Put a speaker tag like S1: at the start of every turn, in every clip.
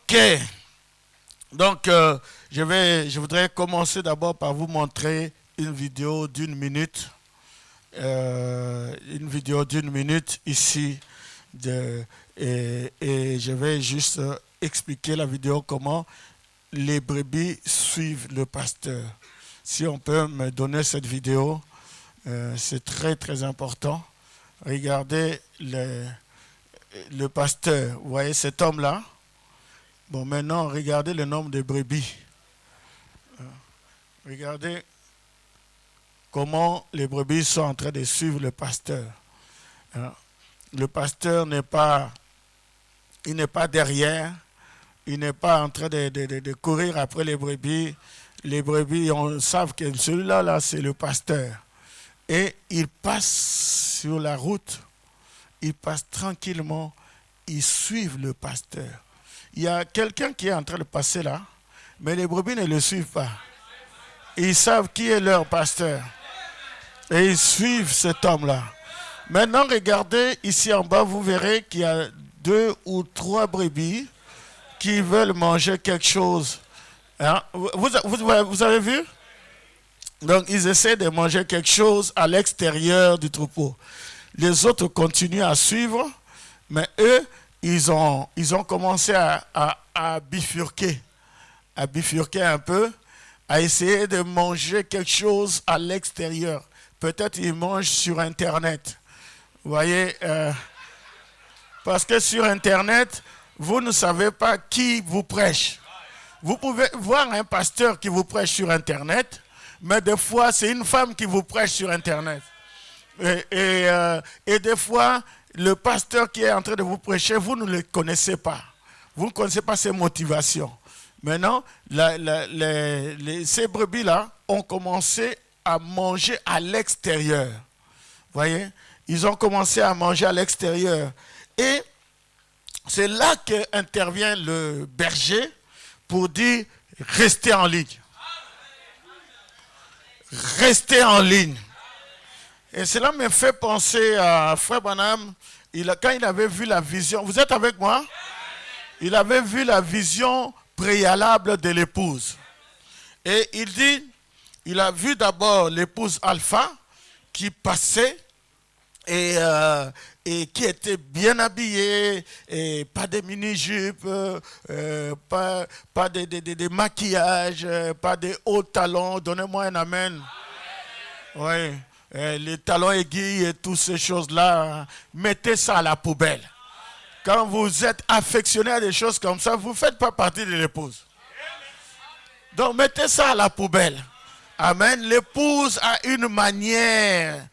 S1: Ok. Donc, je voudrais commencer d'abord par vous montrer une vidéo d'une minute. Une vidéo d'une minute ici. Et je vais juste expliquer la vidéo comment les brebis suivent le pasteur. Si on peut me donner cette vidéo, c'est très très important. Regardez le pasteur. Vous voyez cet homme-là? Bon, maintenant, regardez le nombre de brebis. Regardez comment les brebis sont en train de suivre le pasteur. Le pasteur n'est pas derrière, il n'est pas en train de courir après les brebis. Les brebis, on savent que celui-là, là, c'est le pasteur. Et il passe sur la route, il passe tranquillement, ils suivent le pasteur. Il y a quelqu'un qui est en train de passer là, mais les brebis ne le suivent pas. Ils savent qui est leur pasteur. Et ils suivent cet homme-là. Maintenant, regardez ici en bas, vous verrez qu'il y a 2 ou 3 brebis qui veulent manger quelque chose. Hein? Vous avez vu? Donc, ils essaient de manger quelque chose à l'extérieur du troupeau. Les autres continuent à suivre, mais eux, ils ont commencé à bifurquer un peu, à essayer de manger quelque chose à l'extérieur. Peut-être ils mangent sur Internet. Vous voyez, parce que sur Internet, vous ne savez pas qui vous prêche. Vous pouvez voir un pasteur qui vous prêche sur Internet, mais des fois, c'est une femme qui vous prêche sur Internet. Et des fois, le pasteur qui est en train de vous prêcher, vous ne le connaissez pas. Vous ne connaissez pas ses motivations. Maintenant, ces brebis-là ont commencé à manger à l'extérieur. Vous voyez? Ils ont commencé à manger à l'extérieur. Et c'est là qu'intervient le berger pour dire « Restez en ligne. Restez en ligne. » Et cela me fait penser à Frère Branham, quand il avait vu la vision. Vous êtes avec moi? Il avait vu la vision préalable de l'épouse. Et il dit, il a vu d'abord l'épouse Alpha qui passait et qui était bien habillée, et pas de mini-jupes, pas de maquillage, pas de hauts talons. Donnez-moi un amen. Oui. Les talons aiguilles et toutes ces choses-là, mettez ça à la poubelle. Quand vous êtes affectionné à des choses comme ça, vous ne faites pas partie de l'épouse. Donc, mettez ça à la poubelle. Amen. L'épouse a une manière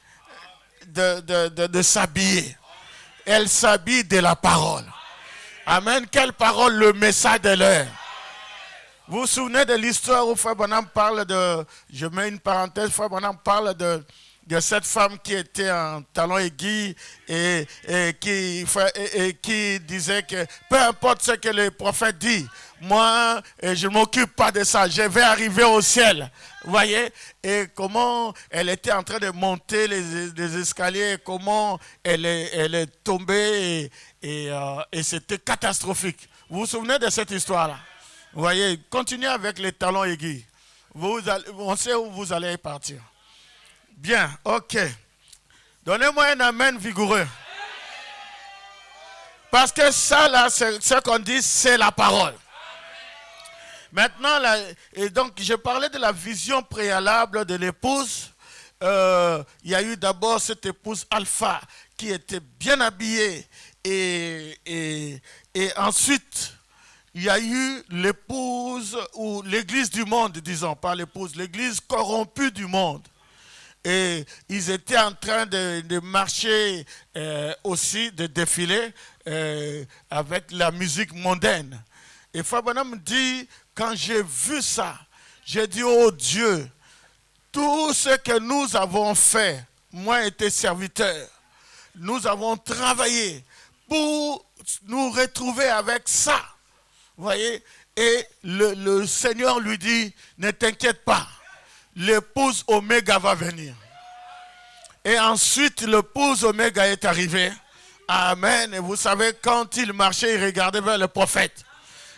S1: de s'habiller. Elle s'habille de la parole. Amen. Quelle parole? Le message de l'heure. Vous vous souvenez de l'histoire où Frère Branham parle de... Je mets une parenthèse. Frère Branham parle de cette femme qui était en talons aiguilles et qui disait que peu importe ce que le prophète dit, moi, je ne m'occupe pas de ça, je vais arriver au ciel. Vous voyez? Et comment elle était en train de monter les escaliers, comment elle est tombée et c'était catastrophique. Vous vous souvenez de cette histoire-là? Vous voyez? Continuez avec les talons aiguilles. On sait où vous allez partir. Bien, ok. Donnez-moi un amen vigoureux. Parce que ça, là, ce qu'on dit, c'est la parole. Maintenant, là, et donc, je parlais de la vision préalable de l'épouse. Il y a eu d'abord cette épouse Alpha qui était bien habillée. Et ensuite, il y a eu l'épouse, ou l'église du monde, disons, pas l'épouse, l'église corrompue du monde. Et ils étaient en train de marcher aussi, de défiler avec la musique mondaine. Et Frère Branham dit, quand j'ai vu ça, j'ai dit, oh Dieu, tout ce que nous avons fait, moi et tes serviteurs, nous avons travaillé pour nous retrouver avec ça. Vous voyez? Et le Seigneur lui dit, ne t'inquiète pas. L'épouse Oméga va venir. Et ensuite, l'épouse Oméga est arrivée. Amen. Et vous savez, quand il marchait, il regardait vers le prophète.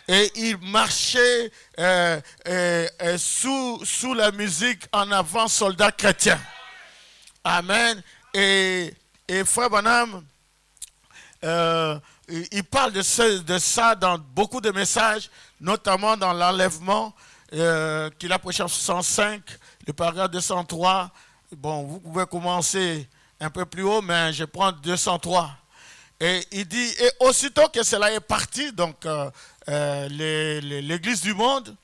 S1: Et il marchait sous la musique en avant soldat chrétien. Amen. Et Frère Branham, il parle de ça dans beaucoup de messages, notamment dans l'enlèvement qu'il a prêché en 65, le paragraphe 203. Bon, vous pouvez commencer un peu plus haut, mais je prends 203. Et il dit, et aussitôt que cela est parti, donc l'Église du monde,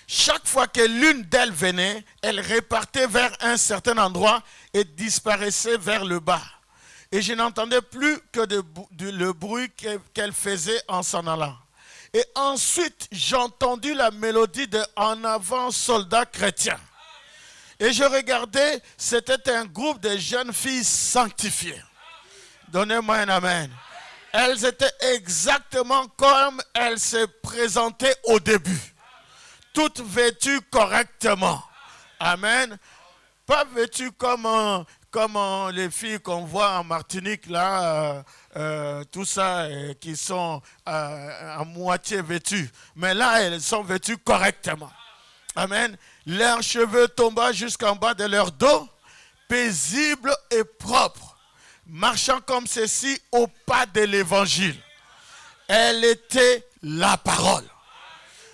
S1: chaque fois que l'une d'elles venait, elle repartait vers un certain endroit et disparaissait vers le bas. Et je n'entendais plus que le bruit qu'elle faisait en s'en allant. Et ensuite, j'ai entendu la mélodie de « En avant, soldats chrétiens ». Et je regardais, c'était un groupe de jeunes filles sanctifiées. Donnez-moi un amen. Elles étaient exactement comme elles se présentaient au début. Toutes vêtues correctement. Amen. Pas vêtues comme les filles qu'on voit en Martinique, là, tout ça, qui sont à moitié vêtues. Mais là, elles sont vêtues correctement. Amen. Leurs cheveux tombaient jusqu'en bas de leur dos, paisibles et propres, marchant comme ceci au pas de l'évangile. Elle était la parole.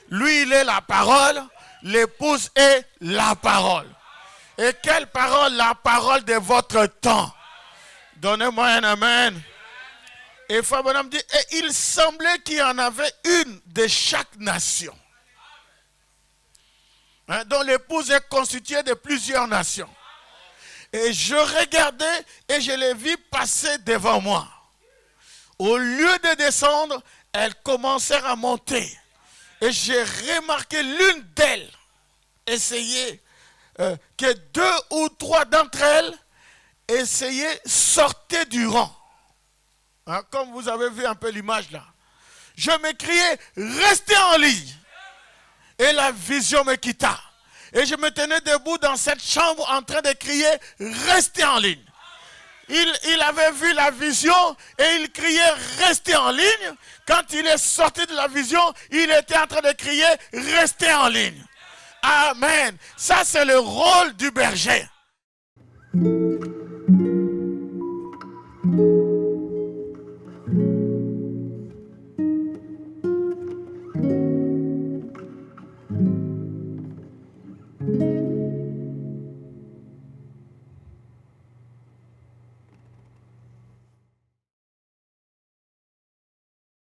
S1: Lui, il est la parole, l'épouse est la parole. Et quelle parole? La parole de votre temps. Donnez-moi un amen. Et Frère Branham dit, et il semblait qu'il y en avait une de chaque nation. Dont l'épouse est constituée de plusieurs nations. Et je regardais et je les vis passer devant moi. Au lieu de descendre, elles commencèrent à monter. Et j'ai remarqué l'une d'elles essayer, que 2 ou 3 d'entre elles essayaient sortir du rang. Comme vous avez vu un peu l'image là. Je m'écriais, restez en ligne. Et la vision me quitta. Et je me tenais debout dans cette chambre en train de crier, restez en ligne. Il avait vu la vision et il criait, restez en ligne. Quand il est sorti de la vision, il était en train de crier, restez en ligne. Amen. Ça, c'est le rôle du berger.